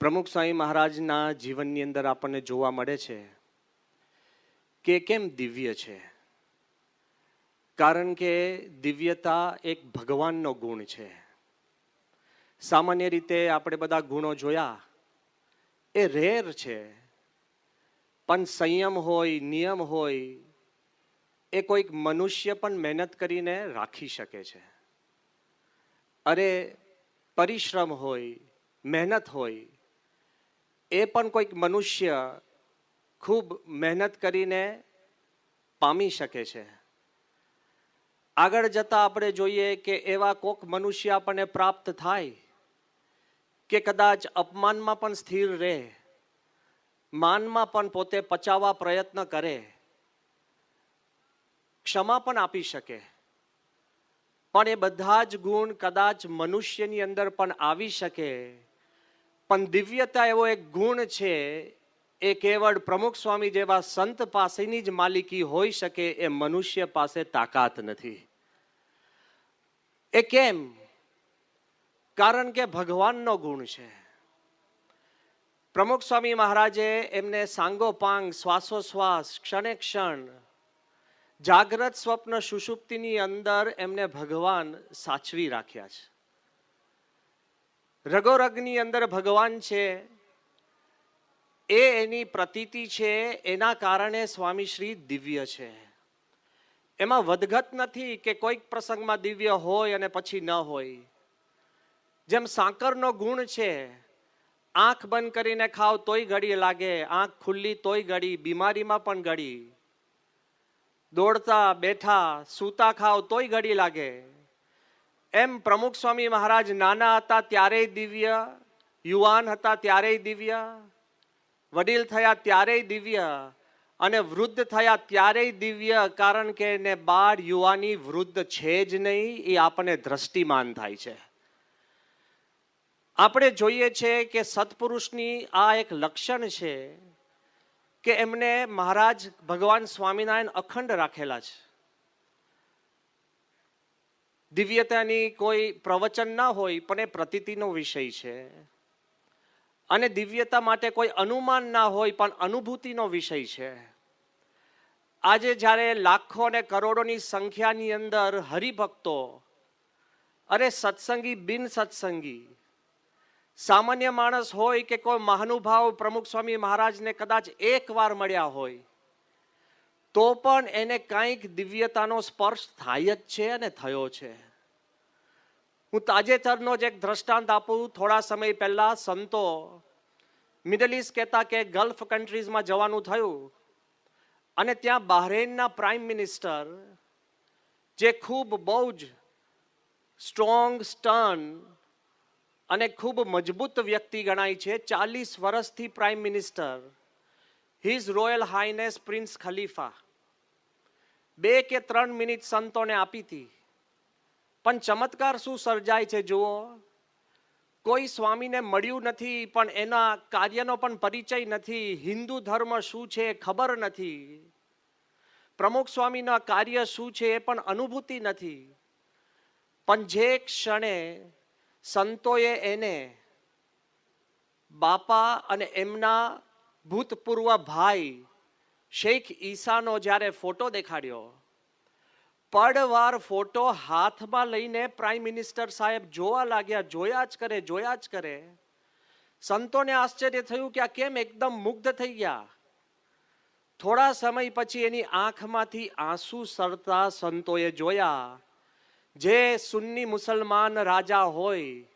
પ્રમુખ સ્વામી મહારાજના જીવનની અંદર આપણને જોવા મળે છે કે કેમ દિવ્ય છે. કારણ કે દિવ્યતા એક ભગવાનનો ગુણ છે. સામાન્ય રીતે આપણે બધા ગુણો જોયા એ રેર છે, પણ સંયમ હોય, નિયમ હોય, એ કોઈક મનુષ્ય પણ મહેનત કરીને રાખી શકે છે. અરે પરિશ્રમ હોય, મહેનત હોય, એ પણ કોઈક મનુષ્ય ખૂબ મહેનત કરીને પામી શકે છે. આગળ જતા આપણે જોઈએ કે એવા કોઈક મનુષ્ય આપણને પ્રાપ્ત થાય કે કદાચ અપમાનમાં પણ સ્થિર રહે, માનમાં પણ પોતે પચાવવા પ્રયત્ન કરે, ક્ષમા પણ આપી શકે, પણ એ બધા જ ગુણ કદાચ મનુષ્યની અંદર પણ આવી શકે. પણ દિવ્યતા એવો એક ગુણ છે, એ કેવળ પ્રમુખ સ્વામી જેવા સંત પાસેની જ માલિકી હોઈ શકે, એ મનુષ્ય પાસે તાકાત નથી. એ કેમ? કારણ કે ભગવાનનો ગુણ છે. પ્રમુખ સ્વામી મહારાજે એમને સાંગોપાંગ, શ્વાસોશ્વાસ, ક્ષણે ક્ષણ, જાગ્રત સ્વપ્ન સુષુપ્તિની અંદર એમને ભગવાન સાચવી રાખ્યા છે. રગોરગની અંદર ભગવાન છે, એ એની પ્રતીતિ છે. એના કારણે સ્વામી શ્રી દિવ્ય છે. એમાં વધઘટ નથી કે કોઈક પ્રસંગમાં દિવ્ય હોય અને પછી ન હોય. જેમ સાકરનો ગુણ છે, આંખ બંધ કરીને ખાવ તોય ઘડી લાગે, આંખ ખુલ્લી તોય ઘડી, બીમારીમાં પણ ઘડી, દોડતા બેઠા સૂતા ખાવ તોય ઘડી લાગે. એમ પ્રમુખ સ્વામી મહારાજ નાના હતા ત્યારેય દિવ્ય, યુવાન હતા ત્યારેય દિવ્ય, વડીલ થયા ત્યારેય દિવ્ય, અને વૃદ્ધ થયા ત્યારેય દિવ્ય. કારણ કે એને બાળ, યુવાની, વૃદ્ધ છે જ નહીં, એ આપણને દ્રષ્ટિમાન થાય છે. આપણે જોઈએ છે કે સત્પુરુષની આ એક લક્ષણ છે કે એમને મહારાજ ભગવાન સ્વામિનારાયણ અખંડ રાખેલા છે. દિવ્યતાની કોઈ પ્રવચન ના હોય, પણ એ પ્રતીતિનો વિષય છે. અને દિવ્યતા માટે કોઈ અનુમાન ના હોય, પણ અનુભૂતિનો વિષય છે. આજે જ્યારે લાખો અને કરોડોની સંખ્યાની અંદર હરિભક્તો, અરે સત્સંગી, બિન સત્સંગી, સામાન્ય માણસ હોય કે કોઈ મહાનુભાવ પ્રમુખ સ્વામી મહારાજને કદાચ એક વાર મળ્યા હોય, તો પણ એને કંઈક દિવ્યતાનો સ્પર્શ થાય જ છે અને થયો છે. હું તાજેતરનો જ એક દ્રષ્ટાંત આપું. થોડા સમય પહેલા સંતો મિડલ ઇસ્ટ કહેતા કે ગલ્ફ કન્ટ્રીઝમાં જવાનું થયું, અને ત્યાં બહરેનના પ્રાઇમ મિનિસ્ટર, જે ખૂબ બહુ જ સ્ટ્રોંગ, સ્ટર્ન અને ખૂબ મજબૂત વ્યક્તિ ગણાય છે, 40 વર્ષથી prime minister, his royal highness prince Khalifa, 2 કે 3 મિનિટ સંતોને આપી હતી. પણ ચમત્કાર શું સર્જાય છે જુઓ. કોઈ સ્વામીને મળ્યું નથી, પણ એના કાર્યનો પણ પરિચય નથી, હિન્દુ ધર્મ શું છે ખબર નથી, પ્રમુખ સ્વામીના કાર્ય શું છે એ પણ અનુભૂતિ નથી. પણ જે ક્ષણે સંતોએ એને બાપા અને એમના ભૂતપૂર્વ ભાઈ શેખ ઈસાનો જ્યારે ફોટો દેખાડ્યો, પડવાર ફોટો હાથમાં લઈને પ્રાઇમ મિનિસ્ટર સાહેબ જોવા લાગ્યા, જોયા જ કરે. સંતોને આશ્ચર્ય થયું કે આ કેમ, એકદમ મુગ્ધ થઈ ગયા. થોડા સમય પછી એની આંખમાંથી આંસુ સરતા સંતોએ જોયા. જે સુન્ની મુસલમાન રાજા હોય,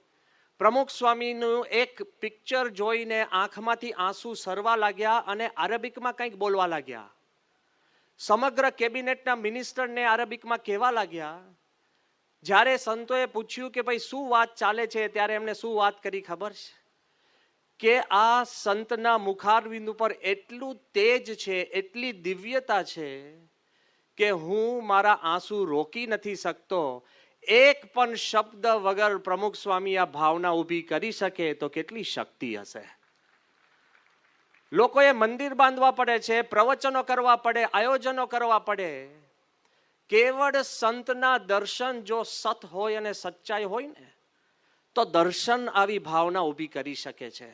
પ્રમુખ સ્વામીનું એક પિક્ચર જોઈને આંખમાંથી આંસુ સરવા લાગ્યા અને અરેબિકમાં કંઈક બોલવા લાગ્યા. સમગ્ર કેબિનેટના મિનિસ્ટરને અરેબિકમાં કહેવા લાગ્યા. જ્યારે સંતોએ પૂછ્યું કે ભાઈ શું વાત ચાલે છે, ત્યારે એમને શું વાત કરી ખબર છે? કે આ સંતના મુખારવિંદ ઉપર એટલું તેજ છે, એટલી દિવ્યતા છે કે હું મારા આંસુ રોકી નથી શકતો. એક પણ શબ્દ વગર પ્રમુખ સ્વામી આ ભાવના ઊભી કરી શકે તો કેટલી શક્તિ હશે. લોકોએ મંદિર બાંધવા પડે છે, પ્રવચનો કરવા પડે, આયોજનો કરવા પડે. કેવળ સંતના દર્શન જો સત હોય અને સચ્ચાઈ હોય ને, તો દર્શન આવી ભાવના ઊભી કરી શકે છે.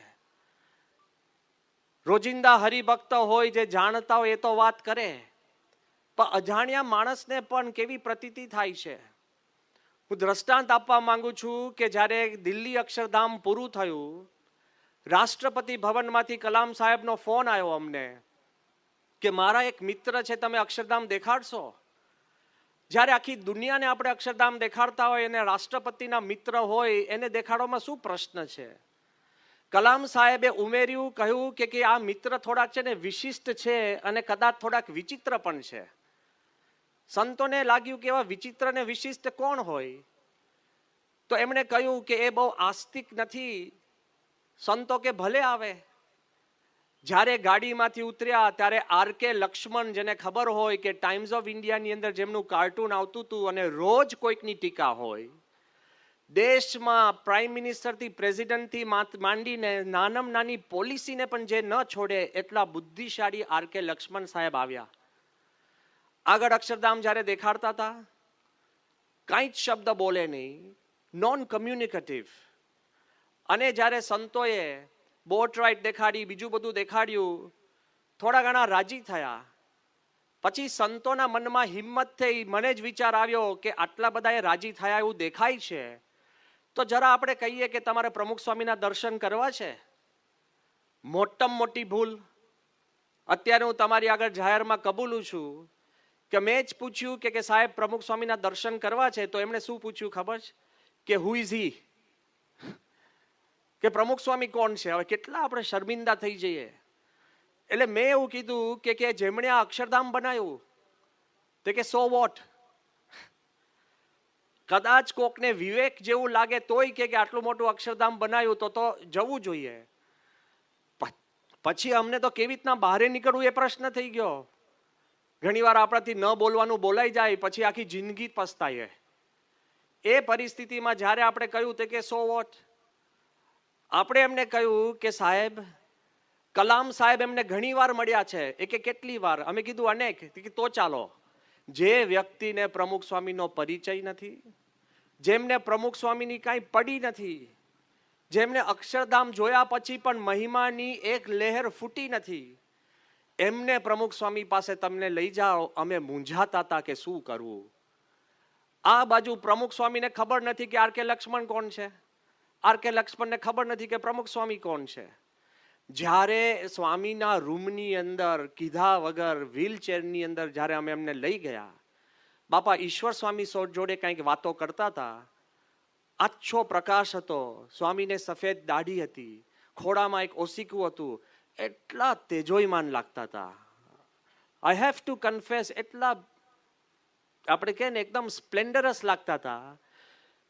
રોજિંદા હરિભક્ત હોય જે જાણતા હોય એ તો વાત કરે, પણ અજાણ્યા માણસને પણ કેવી પ્રતીતિ થાય છે. હું દ્રષ્ટાંત આપવા માંગુ છું કે જ્યારે દિલ્હી અક્ષરધામ પૂરું થયું, રાષ્ટ્રપતિ ભવનમાંથી કલામ સાહેબનો ફોન આવ્યો અમને કે મારા એક મિત્ર છે, તમે અક્ષરધામ દેખાડશો. જ્યારે આખી દુનિયાને આપણે અક્ષરધામ દેખાડતા હોય અને રાષ્ટ્રપતિના મિત્ર હોય એને દેખાડવામાં શું પ્રશ્ન છે. કલામ સાહેબે ઉમેર્યું, કહ્યું કે આ મિત્ર થોડાક છે ને વિશિષ્ટ છે અને કદાચ થોડાક વિચિત્ર પણ છે. સંતોને લાગ્યું કે એવા વિચિત્ર ને વિશિષ્ટ કોણ હોય, તો એમણે કહ્યું કે એ બહુ આસ્તિક નથી. સંતો કે ભલે આવે. જ્યારે ગાડીમાંથી ઉતર્યા ત્યારે આર.કે. લક્ષ્મણ, જેને ખબર હોય કે ટાઈમ્સ ઓફ ઇન્ડિયાની અંદર જેમનું કાર્ટૂન આવતું હતું અને રોજ કોઈકની ટીકા હોય, દેશમાં પ્રાઇમ મિનિસ્ટરથી પ્રેસિડેન્ટથી માંડીને નાનામાં નાની પોલિસીને પણ જે ન છોડે એટલા બુદ્ધિશાળી આર.કે. લક્ષ્મણ સાહેબ આવ્યા. આગળ અક્ષરધામ જ્યારે દેખાડતા હતા, કાંઈ જ શબ્દ બોલે નહીં, નોન કમ્યુનિકેટિવ. અને જ્યારે સંતોએ બોટ રાઇડ દેખાડી, બીજું બધું દેખાડ્યું, થોડા ઘણા રાજી થયા. પછી સંતોના મનમાં હિંમત થઈ, મને જ વિચાર આવ્યો કે આટલા બધા એ રાજી થયા એવું દેખાય છે, તો જરા આપણે કહીએ કે તમારે પ્રમુખ સ્વામીના દર્શન કરવા છે. મોટામાં મોટી ભૂલ. અત્યારે હું તમારી આગળ જાહેરમાં કબૂલું છું કે મેં જ પૂછ્યું કે સાહેબ પ્રમુખ સ્વામીના દર્શન કરવા છે, તો એમણે શું પૂછ્યું ખબર છે કે હુ ઇઝ હી, કે પ્રમુખ સ્વામી કોણ છે. હવે કેટલા આપણે શર્મિંદા થઈ જઈએ. એટલે મેં એવું કીધું કે જેમણે આ અક્ષરધામ બનાવ્યું તે કે સો વોટ. કદાચ કોકને વિવેક જેવું લાગે તોય કે આટલું મોટું અક્ષરધામ બનાવ્યું તો જવું જોઈએ. પછી અમને તો કેવી રીતના બહાર નીકળવું એ પ્રશ્ન થઈ ગયો. ઘણીવાર આપણાથી ન બોલવાનું બોલાઈ જાય, પછી આખી જિંદગી પસ્તાઈએ. એ પરિસ્થિતિમાં જ્યારે આપણે કહ્યું તે કે સો વોટ, આપણે એમને કહ્યું કે સાહેબ, કલામ સાહેબ એમને ઘણી વાર મળ્યા છે. એ કે કેટલી વાર? અમે કીધું અનેક. તો ચાલો, જે વ્યક્તિને પ્રમુખ સ્વામીનો પરિચય નથી, જેમને પ્રમુખ સ્વામીની કાંઈ પડી નથી, જેમને અક્ષરધામ જોયા પછી પણ મહિમાની એક લહેર ફૂટી નથી, એમને પ્રમુખ સ્વામી પાસે તમને લઈ જાઓ, અમે મૂંઝાતા હતા કે શું કરવું. આ બાજુ પ્રમુખ સ્વામીને ખબર નથી કે આર.કે. લક્ષ્મણ કોણ છે, આર.કે. લક્ષ્મણને ખબર નથી કે પ્રમુખ સ્વામી કોણ છે. જ્યારે સ્વામીના રૂમની અંદર કીધા વગર વ્હીલચેરની અંદર જ્યારે અમે એમને લઈ ગયા, બાપા ઈશ્વર સ્વામી જોડે કંઈક વાતો કરતા હતા. આછો પ્રકાશ હતો, સ્વામીને સફેદ દાઢી હતી, ખોડામાં એક ઓસીકું હતું, એટલા તેજોયમાન લાગતા હતા. આઈ હેવ ટુ કન્ફેસ, એટલા આપણે કહે ને એકદમ સ્પ્લેન્ડરસ લાગતા હતા.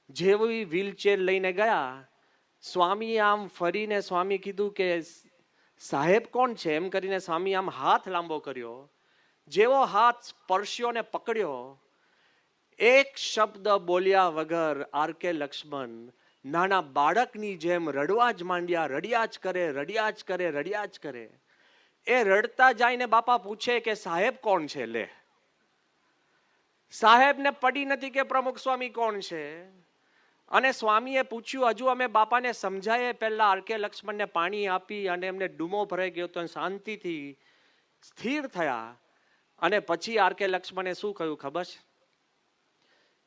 જેવી વ્હીલચેર લઈને ગયા, સ્વામી આમ ફરીને સ્વામી કીધું કે સાહેબ કોણ છે એમ કરીને સ્વામી આમ હાથ લાંબો કર્યો. જેવો હાથ સ્પર્શ્યો ને પકડ્યો, એક શબ્દ બોલ્યા વગર આર.કે. લક્ષ્મણ નાના બાળકની જેમ રડવા જ માંડ્યા. રડ્યા જ કરે, રડ્યા જ કરે, રડ્યા જ કરે. એ રડતા જાયને બાપા પૂછે કે સાહેબ કોણ છે? લે, સાહેબને પડી નથી કે પ્રમુખ સ્વામી કોણ છે. અને સ્વામીએ પૂછ્યું, હજુ અમે બાપાને સમજાય પહેલા આર.કે. લક્ષ્મણને પાણી આપી અને એમને ડૂમો ભરાઈ ગયો તો શાંતિથી સ્થિર થયા. અને પછી આર.કે. લક્ષ્મણે શું કહ્યું ખબર છે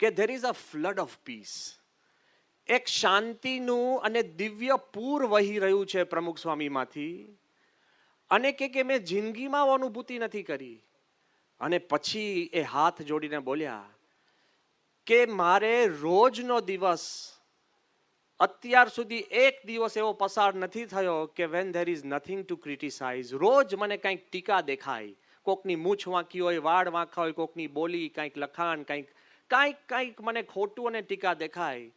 કે there is a flood of piece. એક શાંતિનું અને દિવ્ય પૂર વહી રહ્યું છે પ્રમુખ સ્વામીમાંથી. અને કે મેં જિંદગીમાં અનુભૂતિ નથી કરી. અને પછી એ હાથ જોડીને બોલ્યા કે મારે રોજનો દિવસ, અત્યાર સુધી એક દિવસ એવો પસાર નથી થયો કે when there is nothing to criticise. રોજ મને કંઈક ટીકા દેખાય, કોકની મૂછ વાંકી હોય, વાળ વાંકા હોય, કોકની બોલી, કંઈક લખાણ, કંઈક મને ખોટું અને ટીકા દેખાય.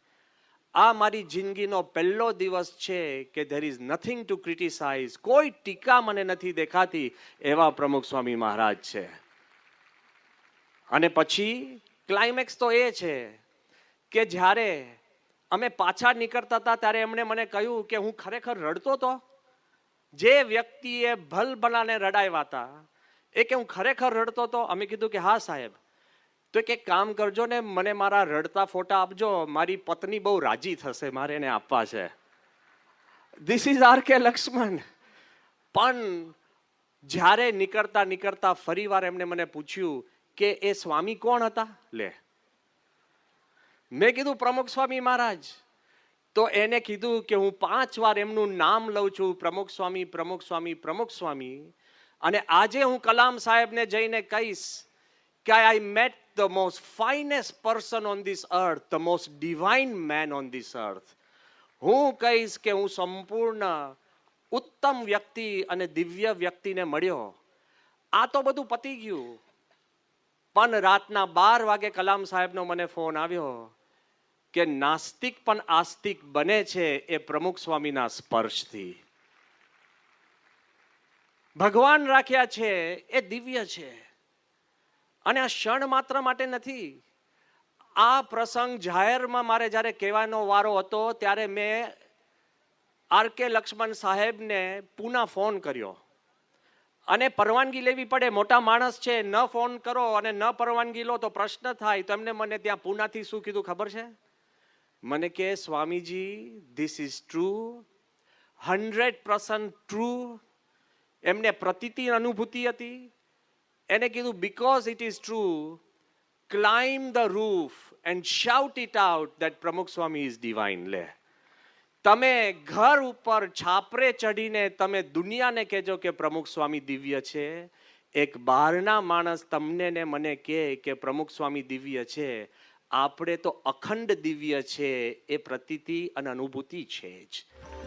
આ મારી જિંદગીનો પહેલો દિવસ છે કે there is nothing to criticise. કોઈ ટીકા મને નથી દેખાતી. એવા પ્રમુખ સ્વામી મહારાજ છે. અને પછી ક્લાઇમેક્સ તો એ છે કે જ્યારે અમે પાછા નીકળતા હતા ત્યારે એમણે મને કહ્યું કે હું ખરેખર રડતો હતો. જે વ્યક્તિએ ભલભલાને રડાવ્યા હતા એ કે હું ખરેખર રડતો હતો. અમે કીધું કે હા સાહેબ. તો એક કામ કરજો ને, મને મારા રડતા ફોટા આપજો, મારી પત્ની બહુ રાજી થશે, મારે એને આપવા છે. This is R K. લક્ષ્મણ. પણ જ્યારે નીકળતા નીકળતા ફરીવાર એમને મને પૂછ્યું કે એ સ્વામી કોણ હતા. લે, મેં કીધું પ્રમુખ સ્વામી મહારાજ. તો એને કીધું કે હું 5 વાર એમનું નામ લઉં છું, પ્રમુખ સ્વામી, પ્રમુખ સ્વામી, પ્રમુખ સ્વામી. અને આજે હું કલામ સાહેબને જઈને કહીશ કે I met the most finest person on this earth, the most divine main on this અર્થ. હું કહીશ કે હું સંપૂર્ણ ઉત્તમ વ્યક્તિ અને દિવ્ય વ્યક્તિને મળ્યો. આ તો બધું પતી ગયું. પણ રાતના 12 વાગે કલામ સાહેબનો મને ફોન આવ્યો કે નાસ્તિક પણ આસ્તિક બને છે એ પ્રમુખ સ્વામીના સ્પર્શથી. ભગવાન રાખ્યા છે એ દિવ્ય છે. અને આ ક્ષણ માત્ર માટે નથી. આ પ્રસંગ જાહેરમાં મારે જ્યારે કહેવાનો વારો હતો ત્યારે મેં આર.કે. લક્ષ્મણ સાહેબને પુના ફોન કર્યો. અને પરવાનગી લેવી પડે, મોટા માણસ છે, ન ફોન કરો અને ન પરવાનગી લો તો પ્રશ્ન થાય. તો એમને મને ત્યાં પુનાથી શું કીધું ખબર છે? મને કે Swamiji, this is true, 100% true. એમને પ્રતીતિ અનુભૂતિ હતી. એને કીધું because it is true, climb the roof and shout it out that પ્રમુખ સ્વામી ઇઝ ડિવાઇન. લે, તમે ઘર ઉપર છાપરે ચડીને તમે દુનિયાને કહેજો કે પ્રમુખ સ્વામી દિવ્ય છે. એક બહારના માણસ તમને ને મને કહે કે પ્રમુખ સ્વામી દિવ્ય છે. આપણે તો અખંડ દિવ્ય છે એ પ્રતીતિ અને અનુભૂતિ છે જ.